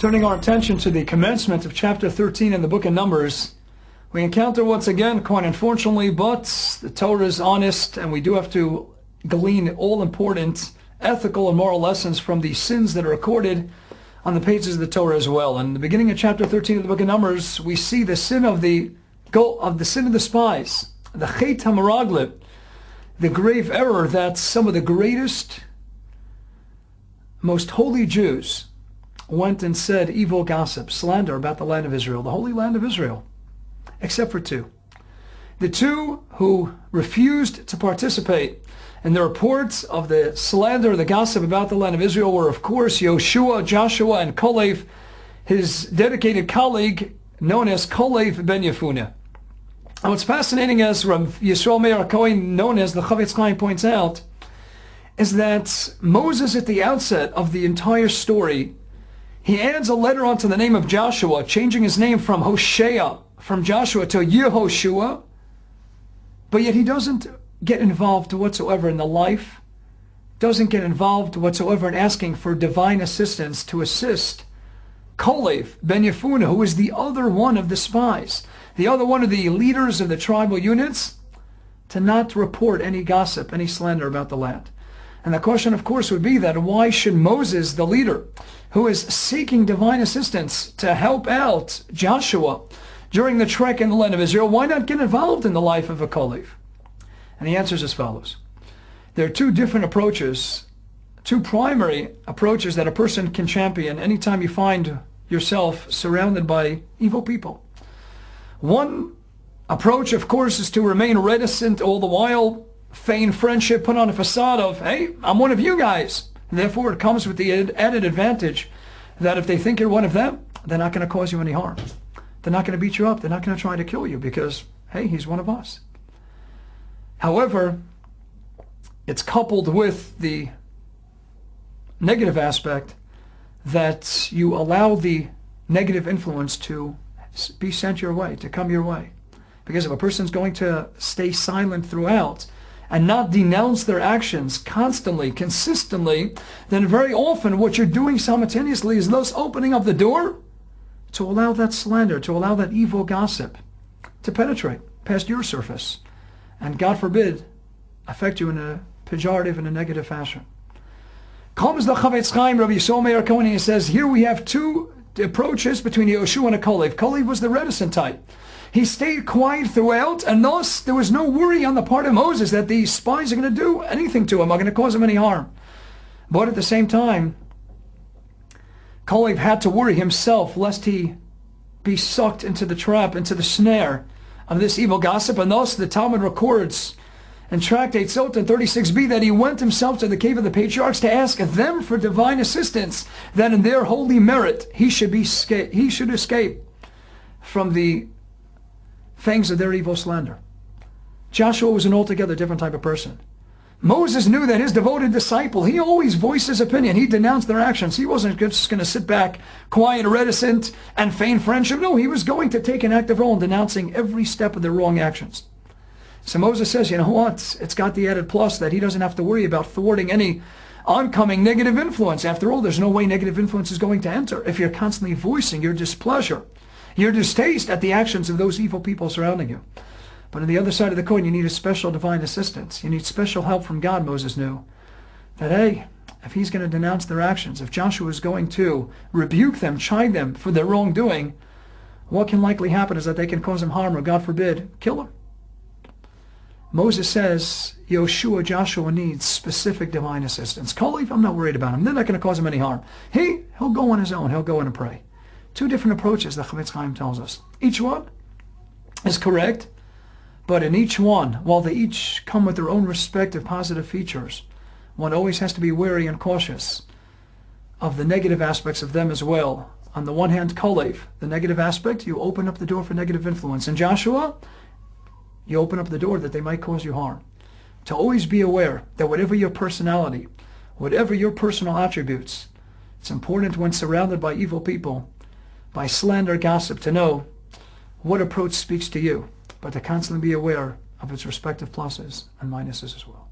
Turning our attention to the commencement of chapter 13 in the book of Numbers, we encounter once again, quite unfortunately, but the Torah is honest and we do have to glean all important ethical and moral lessons from the sins that are recorded on the pages of the Torah as well. And in the beginning of chapter 13 of the book of Numbers, we see the sin of the sin of the spies, the Chet HaMeraglim, the grave error that some of the greatest, most holy Jews went and said evil gossip, slander about the land of Israel, the holy land of Israel, except for two. The two who refused to participate in the reports of the slander, the gossip about the land of Israel were, of course, Yoshua, Joshua, and Kalev, his dedicated colleague known as Kalev ben Yefuneh. And what's fascinating, as Rav Yisrael Meir Cohen, known as the Chavetz Chaim, points out, is that Moses, at the outset of the entire story, he adds a letter onto the name of Joshua, changing his name from Hosea, from Joshua, to Yehoshua, but yet he doesn't get involved whatsoever in the life, doesn't get involved whatsoever in asking for divine assistance to assist Kalev ben Yefuneh, who is the other one of the spies, the other one of the leaders of the tribal units, to not report any gossip, any slander about the land. And the question, of course, would be that why should Moses, the leader, who is seeking divine assistance to help out Joshua during the trek in the land of Israel, why not get involved in the life of a Kalev? And the answer is as follows. There are two different approaches, two primary approaches that a person can champion anytime you find yourself surrounded by evil people. One approach, of course, is to remain reticent all the while, feign friendship, put on a facade of, hey, I'm one of you guys. And therefore, it comes with the added advantage that if they think you're one of them, they're not going to cause you any harm. They're not going to beat you up. They're not going to try to kill you because, hey, he's one of us. However, it's coupled with the negative aspect that you allow the negative influence to be sent your way, to come your way. Because if a person's going to stay silent throughout and not denounce their actions constantly, consistently, then very often what you're doing simultaneously is thus opening up the door to allow that slander, to allow that evil gossip to penetrate past your surface and, God forbid, affect you in a pejorative and a negative fashion. Comes the Chavetz Chaim, Rabbi Yisrael Meir Cohen, and he says, here we have two approaches between Yoshua and a Kalev. Kalev was the reticent type. He stayed quiet throughout, and thus there was no worry on the part of Moses that these spies are going to do anything to him, are going to cause him any harm. But at the same time, Kalev had to worry himself lest he be sucked into the trap, into the snare of this evil gossip. And thus the Talmud records in Tractate Sotan 36b that he went himself to the cave of the patriarchs to ask them for divine assistance, that in their holy merit he should escape from the fangs of their evil slander. Joshua was an altogether different type of person. Moses knew that his devoted disciple, he always voiced his opinion. He denounced their actions. He wasn't just going to sit back, quiet, reticent, and feign friendship. No, he was going to take an active role in denouncing every step of their wrong actions. So Moses says, you know what? It's got the added plus that he doesn't have to worry about thwarting any oncoming negative influence. After all, there's no way negative influence is going to enter if you're constantly voicing your displeasure, your distaste at the actions of those evil people surrounding you. But on the other side of the coin, you need a special divine assistance. You need special help from God. Moses knew that, hey, if he's going to denounce their actions, if Joshua is going to rebuke them, chide them for their wrongdoing, what can likely happen is that they can cause him harm or, God forbid, kill him. Moses says Yoshua, Joshua, needs specific divine assistance. Kalev, I'm not worried about him. They're not going to cause him any harm. He'll go on his own. He'll go in and pray. Two different approaches, the Chavetz Chaim tells us. Each one is correct, but in each one, while they each come with their own respective positive features, one always has to be wary and cautious of the negative aspects of them as well. On the one hand, Kalev, the negative aspect, you open up the door for negative influence. And Joshua, you open up the door that they might cause you harm. To always be aware that whatever your personality, whatever your personal attributes, it's important when surrounded by evil people, by slander, gossip, to know what approach speaks to you, but to constantly be aware of its respective pluses and minuses as well.